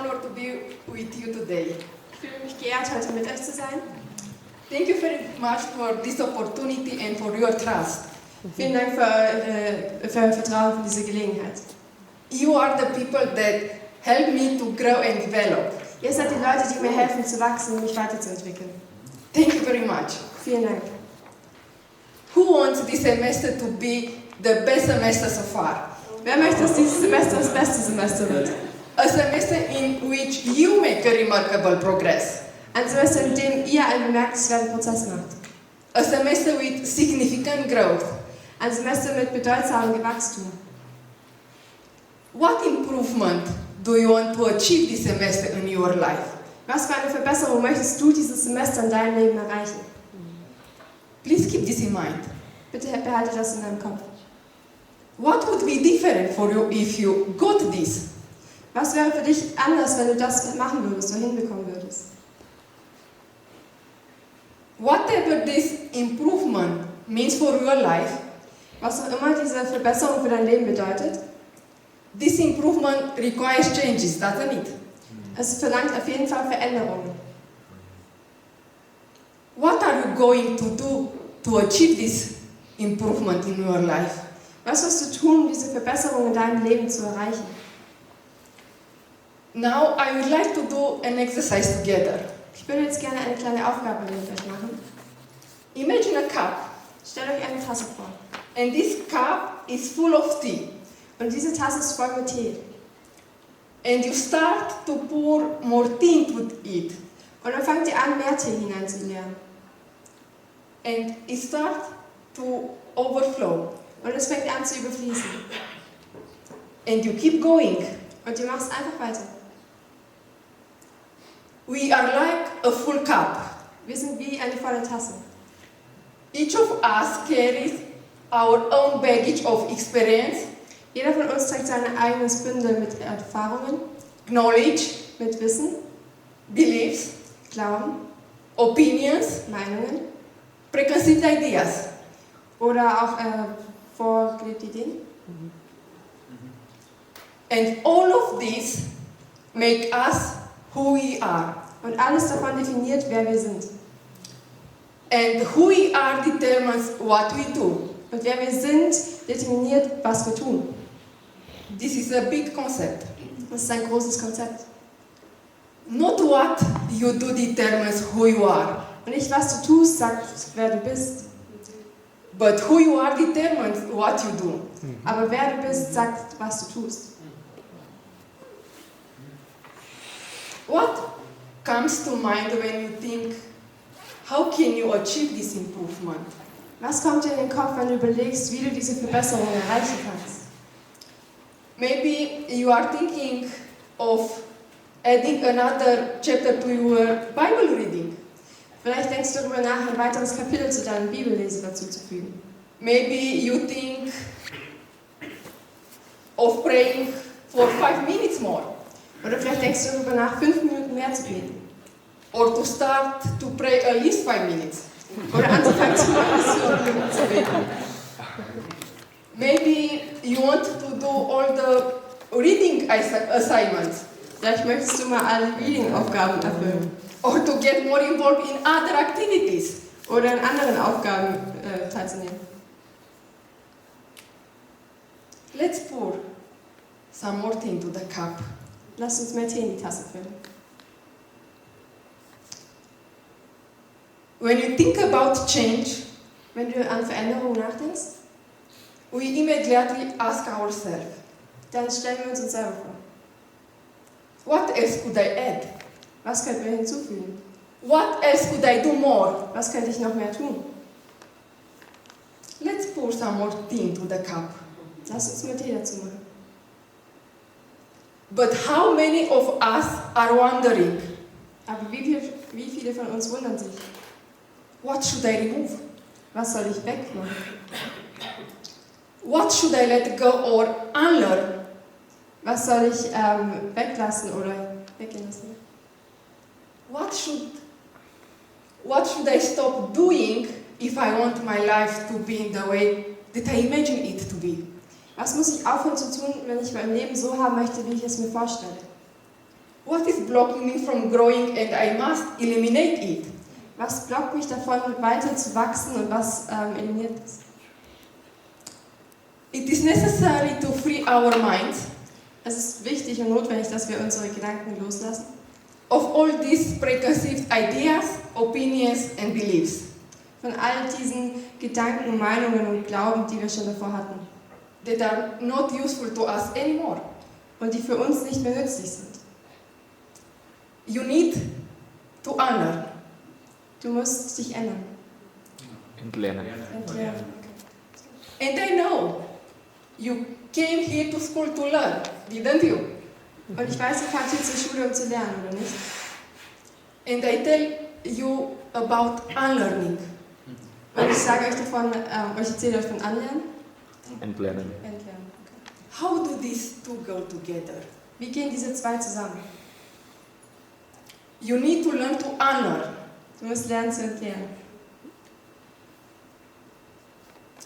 honor to be with you today. Ich fühle mich geehrt, heute mit euch zu sein. Thank you very much for this opportunity and for your trust. Vielen Dank für euer Vertrauen, für diese Gelegenheit. You are the people that help me to grow and develop. Ihr seid die Leute, die mir helfen zu wachsen und mich weiterzuentwickeln. Thank you very much. Vielen Dank. Who wants this semester to be the best semester so far? Wer möchte, dass dieses Semester das beste Semester wird? A semester in which you make a remarkable progress. Ein Semester, in dem ihr einen bemerkenswerten Prozess macht. A semester with significant growth. Ein Semester mit bedeutsamem Wachstum. What improvement do you want to achieve this semester in your life? Was für eine Verbesserung möchtest du dieses Semester in deinem Leben erreichen? Please keep this in mind. Bitte behalte das in deinem Kopf. What would be different for you if you got this? Was wäre für dich anders, wenn du das machen würdest oder hinbekommen würdest? Whatever this improvement means for your life, Was auch immer diese Verbesserung für dein Leben bedeutet, this improvement requires changes, doesn't it? es verlangt auf jeden Fall Veränderungen. What are you going to do to achieve this improvement in your life? Was wirst du tun, um diese Verbesserung in deinem Leben zu erreichen? Now I would like to do an exercise together. Ich würde jetzt gerne eine kleine Aufgabe mit euch machen. Imagine a cup, Stellt euch eine Tasse vor. and this cup is full of tea. Und diese Tasse ist voll mit Tee. And you start to pour more tea into it. Und dann fangt ihr an, mehr Tee hineinzuleeren. And it starts to overflow. Und es fängt an zu überfließen. And you keep going. Und ihr macht es einfach weiter. We are like a full cup. Wir sind wie eine volle Tasse. Each of us carries our own baggage of experience, Jeder von uns trägt sein eigenes Bündel mit Erfahrungen, knowledge, mit Wissen, beliefs, Glauben, opinions, Meinungen preconceived ideas. oder auch vorgelebte Ideen. And all of these make us who we are. Und alles davon definiert, wer wir sind. And who we are determines what we do. Und wer wir sind, determiniert, was wir tun. This is a big concept. Das ist ein großes Konzept. Not what you do determines who you are, Und nicht, was du tust, sagt, wer du bist. but who you are determines what you do. Aber wer du bist, sagt, was du tust. What comes to mind when you think, how can you achieve this improvement? Was kommt dir in den Kopf, wenn du überlegst, wie du diese Verbesserung erreichen kannst? Maybe you are thinking of adding another chapter to your Bible reading. Vielleicht denkst du darüber nach, ein weiteres Kapitel zu deinem Bibellese dazuzufügen. Maybe you think of praying for 5 minutes more, Oder vielleicht denkst du darüber nach, 5 Minuten mehr zu beten. or to start to pray at least 5 minutes. Oder anzufangen, zumindest 5 Minuten zu beten. Maybe you want to do all the reading assignments, Vielleicht möchtest du mal alle Reading-Aufgaben erfüllen. or to get more involved in other activities. Oder in anderen Aufgaben teilzunehmen. Let's pour some more tea into the cup. Lass uns mehr Tee in die Tasse füllen. When you think about change, Wenn du an Veränderungen nachdenkst, we immediately ask ourselves, dann stellen wir uns selber vor. what else could I add? Was könnten wir hinzufügen? What else could I do more? Was könnte ich noch mehr tun? Let's pour some more tea into the cup. Lass uns mehr Tee dazu machen. But how many of us are wondering, Aber wie viele von uns wundern sich? what should I remove? Was soll ich wegmachen? What should I let go or unlearn? Was soll ich weglassen oder weggehen lassen? What should I stop doing if I want my life to be in the way that I imagine it to be? Was muss ich aufhören zu tun, wenn ich mein Leben so haben möchte, wie ich es mir vorstelle? What is blocking me from growing and I must eliminate it? Was blockt mich davon, weiter zu wachsen und was eliminiert es? It is necessary to free our minds Es ist wichtig und notwendig, dass wir unsere Gedanken loslassen of all these preconceived ideas, opinions and beliefs von all diesen Gedanken, Meinungen und Glauben, die wir schon davor hatten that are not useful to us anymore. und die für uns nicht mehr nützlich sind. You need to honor. Du musst dich ändern. Entlernen. Entlernen. And I know you came here to school to learn, didn't you? Und ich weiß, ihr kamt hier zur Schule, um zu lernen, oder nicht? And I tell you about unlearning. Und ich sage euch davon, euch erzähle euch von Anlernen. Entlernen. Entlernen. Okay. How do these two go together? Wie gehen diese zwei zusammen? You need to learn to honor. Du musst lernen zu entlernen.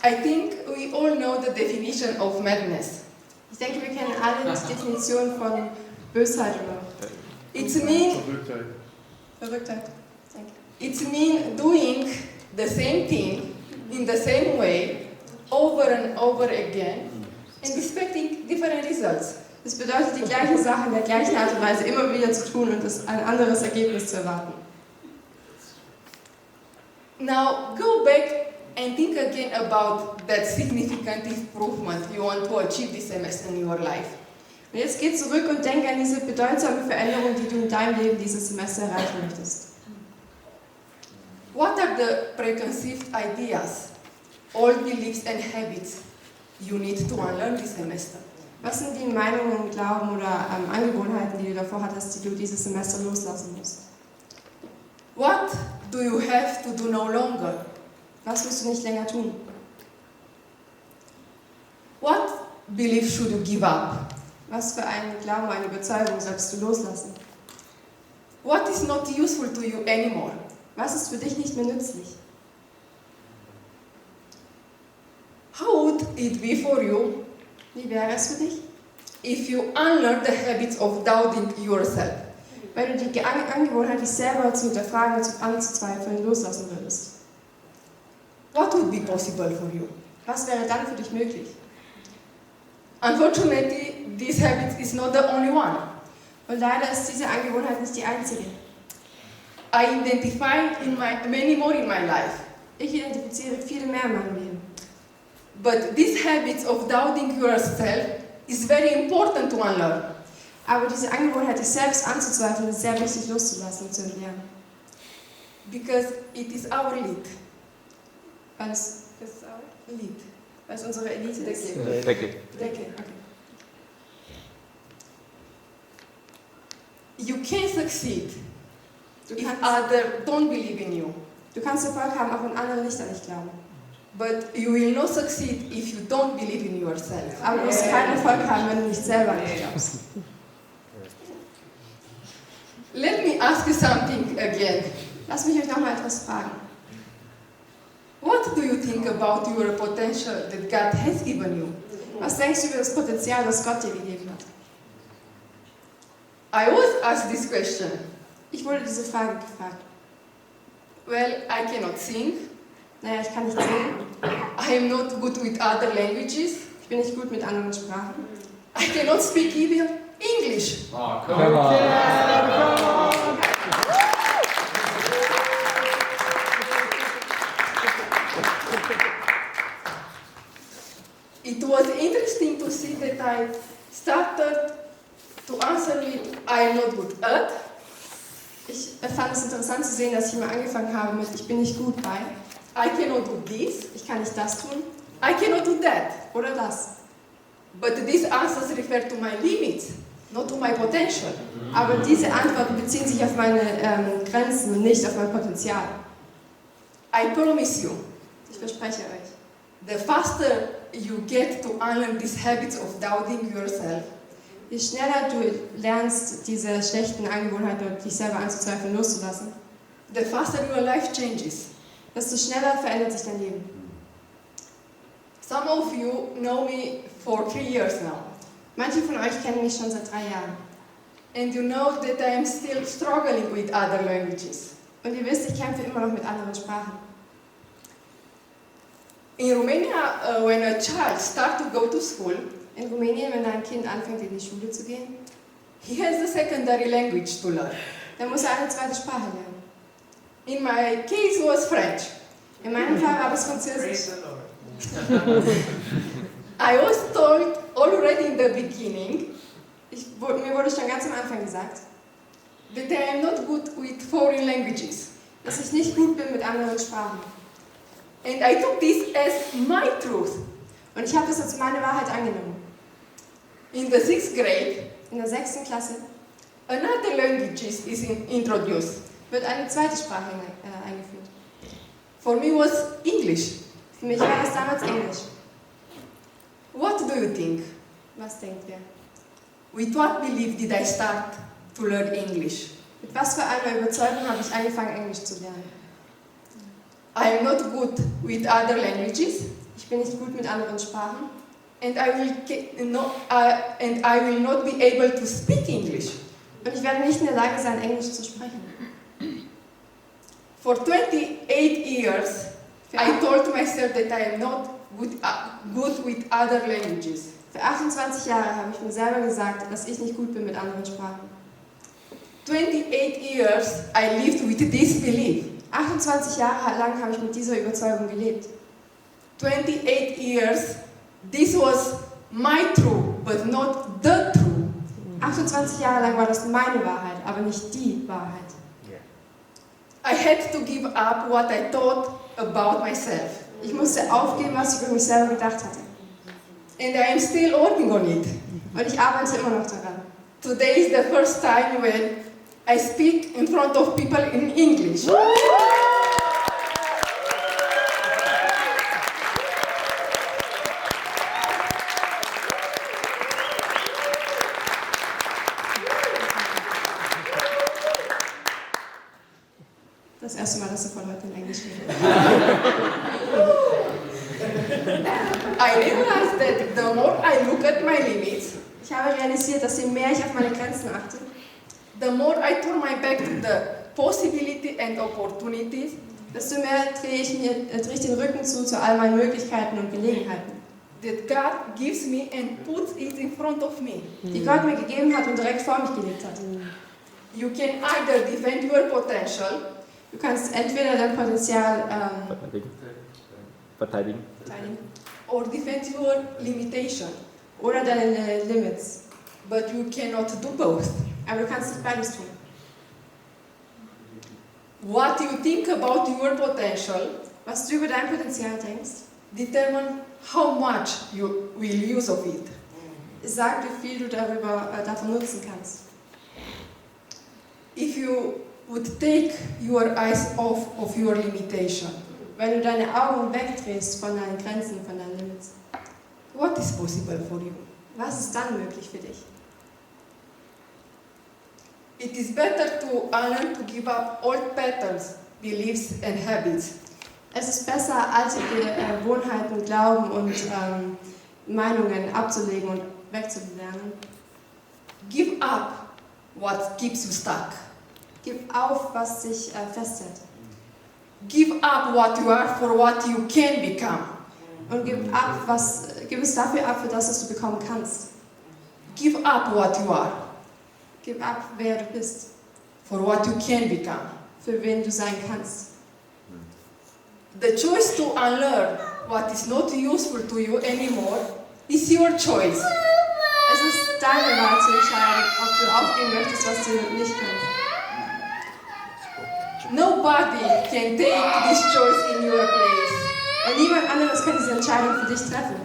I think we all know the definition of madness. Ich denke, wir kennen alle die Definition von Bösheit oder It's mean Verrücktheit. Danke. It's mean doing the same thing in the same way over and over again and expecting different results. Es bedeutet, die gleiche Sache in der gleichen Art und Weise immer wieder zu tun und ein anderes Ergebnis zu erwarten. Now go back and think again about that significant improvement you want to achieve this semester in your life. Und jetzt geh zurück und denke an diese bedeutsame Veränderung, die du in deinem Leben dieses Semester erreichen möchtest. What are the preconceived ideas, old beliefs and habits you need to unlearn this semester? Was sind die Meinungen, Glauben oder Angewohnheiten, die du davor hattest, die du dieses Semester loslassen musst? What do you have to do no longer? Was musst du nicht länger tun? What belief should you give up? Was für einen Glauben, eine Überzeugung sollst du loslassen? What is not useful to you anymore? Was ist für dich nicht mehr nützlich? How would it be for you Wie wäre es für dich, if you unlearn the habits of doubting yourself? wenn du die Angewohnheit, dich selber zu hinterfragen und anzuzweifeln, loslassen würdest? What would be possible for you? Was wäre dann für dich möglich? Unfortunately, this habit is not the only one. Und leider ist diese Angewohnheit nicht die einzige. I identify many more in my life. Ich identifiziere viele mehr in meinem Leben. But these habits of doubting yourself is very important to unlearn. Aber diese Angewohnheit, dich selbst anzuzweifeln, ist sehr wichtig loszulassen und zu entlernen. Because it is our lead. Weil es Lead. weil es unsere Elite ist. Decke. Decke. Okay. You can succeed Du if kannst, others don't believe in you. du kannst Erfolg haben, auch wenn andere nicht an dich glauben. But you will not succeed if you don't believe in yourself. Aber du wirst keinen Erfolg haben, wenn du nicht selber an dich glaubst. Let me ask you something again. Lass mich euch nochmal etwas fragen. What do you think about your potential that God has given you? Was denkst du über das Potenzial, das Gott dir gegeben hat? I was asked this question. Ich wurde diese Frage gefragt. Well, I cannot sing. Naja, ich kann nicht singen. I am not good with other languages. Ich bin nicht gut mit anderen Sprachen. I cannot speak even English. Oh, come on. It was interesting to see that I started to answer with I am not good at. Ich fand es interessant zu sehen, dass ich immer angefangen habe mit ich bin nicht gut bei, I cannot do this. ich kann nicht das tun I cannot do that. oder das. But these answers refer to my limits, not to my potential. Aber diese Antworten beziehen sich auf meine Grenzen und nicht auf mein Potenzial. I promise you, Ich verspreche euch. the faster you get to unlearn these habits of doubting yourself, Je schneller du lernst, diese schlechten Angewohnheiten und dich selber anzuzweifeln loszulassen, the faster your life changes. desto schneller verändert sich dein Leben. Some of you know me for 3 years now. Manche von euch kennen mich schon seit 3 Jahren. And you know that I am still struggling with other languages. Und ihr wisst, ich kämpfe immer noch mit anderen Sprachen. In Romania, when a child starts to go to school, In Rumänien, wenn ein Kind anfängt, in die Schule zu gehen, he has the secondary language to learn. dann muss er eine zweite Sprache lernen. In my case was French. In meinem Fall war das Französisch. I was told already in the beginning Mir wurde schon ganz am Anfang gesagt, that I am not good with foreign languages. dass ich nicht gut bin mit anderen Sprachen. And I took this as my truth. Und ich habe das als meine Wahrheit angenommen. In the 6th grade, In der 6. Klasse another language is introduced. wird eine zweite Sprache eingeführt. For me was English. Für mich war das damals Englisch. What do you think? Was denkt ihr? With what belief did I start to learn English? Mit was für einer Überzeugung habe ich angefangen, Englisch zu lernen? I am not good with other languages, Ich bin nicht gut mit anderen Sprachen and I will not be able to speak English. und ich werde nicht in der Lage sein, Englisch zu sprechen. For 28 years, I told myself that I am not good with other languages. Für 28 Jahre habe ich mir selber gesagt, dass ich nicht gut bin mit anderen Sprachen. 28 years, I lived with this belief. 28 Jahre lang habe ich mit dieser Überzeugung gelebt. 28 years, this was my truth, but not the truth. 28 Jahre lang war das meine Wahrheit, aber nicht die Wahrheit. I had to give up what I thought about myself. Ich musste aufgeben, was ich über mich selber gedacht hatte. And I am still working on it. Und ich arbeite immer noch daran. Today is the first time when I speak in front of people in English. Das erste Mal, dass du von heute in Englisch redest. I realized that the more I look at my limits, Ich habe realisiert, dass je mehr ich auf meine Grenzen achte, the more I turn my back to the possibility and opportunities, desto mehr drehe ich den Rücken zu all meinen Möglichkeiten und Gelegenheiten, that God gives me and puts it in front of me. die Gott mir gegeben hat und direkt vor mich gelegt hat. You can either defend your potential Du kannst entweder dein Potenzial Verteidigen. verteidigen or defend your limitation, oder deine Limits, but you cannot do both. aber du kannst nicht beides tun. What you think about your potential Was du über dein Potenzial denkst, determine how much you will use of it. sagt, wie viel du davon nutzen kannst. If you would take your eyes off of your limitation, Wenn du deine Augen wegdrehst von deinen Grenzen, von deinen Limits, what is possible for you? was ist dann möglich für dich? It is better to learn to give up old patterns, beliefs and habits. Es ist besser, alte Gewohnheiten, Glauben und Meinungen abzulegen und wegzulernen. Give up what keeps you stuck. Gib auf, was dich festhält. Give up what you are for what you can become. Und gib es dafür ab, für das, was du bekommen kannst. Give up what you are Gib ab, wer du bist, for what you can become. für wen du sein kannst. The choice to unlearn what is not useful to you anymore is your choice. Es ist deine Wahl zu entscheiden, ob du aufgeben möchtest, was du nicht kannst. Nobody can take this choice in your place. Und niemand anderes kann diese Entscheidung für dich treffen.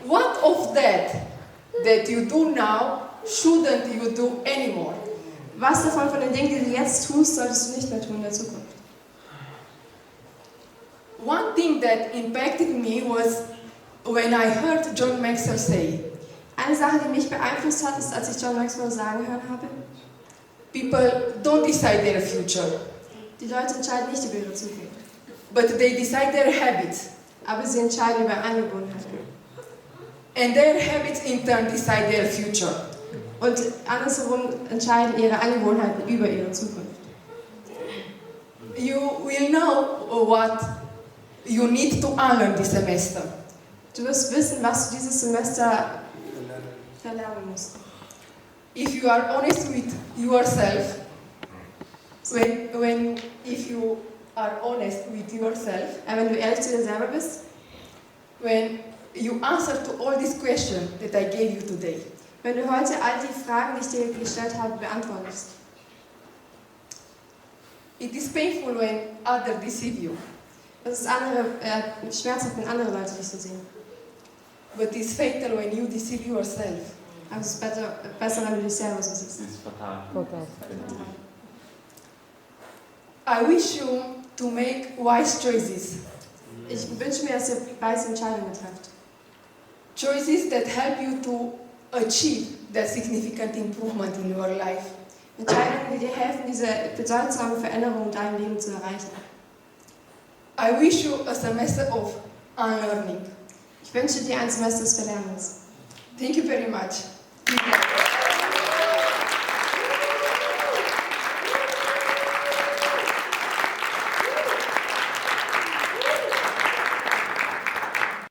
What of that you do now shouldn't you do anymore? Was davon von den Dingen, die du jetzt tust, solltest du nicht mehr tun in der Zukunft? One thing that impacted me was when I heard John Maxwell say, Eine Sache, die mich beeinflusst hat, ist, als ich John Maxwell sagen hören habe, people don't decide their future, die Leute entscheiden nicht über ihre Zukunft, but they decide their habits. aber sie entscheiden über Angewohnheiten. and their habits in turn decide their future. Und andersherum entscheiden ihre Angewohnheiten über ihre Zukunft. You will know what you need to unlearn this semester. Du wirst wissen, was du dieses Semester verlernen musst. If you are honest with yourself, if you are honest with yourself, Wenn du ehrlich zu dir selber bist, when you answer to all these questions that I gave you today, wenn du heute all die Fragen, die ich dir gestellt habe, beantwortest. it is painful when others deceive you, Es ist schmerzhaft, wenn andere Leute dich so sehen. but it's fatal when you deceive yourself. Aber es ist besser, wenn du dich selber so siehst. Das ist fatal. I wish you to make wise choices, Ich wünsche mir, dass ihr weise Entscheidungen trefft. choices that help you to achieve that significant improvement in your life. Entscheidungen, die dir helfen, diese bedeutsame Veränderung in deinem Leben zu erreichen. I wish you a semester of unlearning. Ich wünsche dir ein Semester des Verlernens. Thank you very much.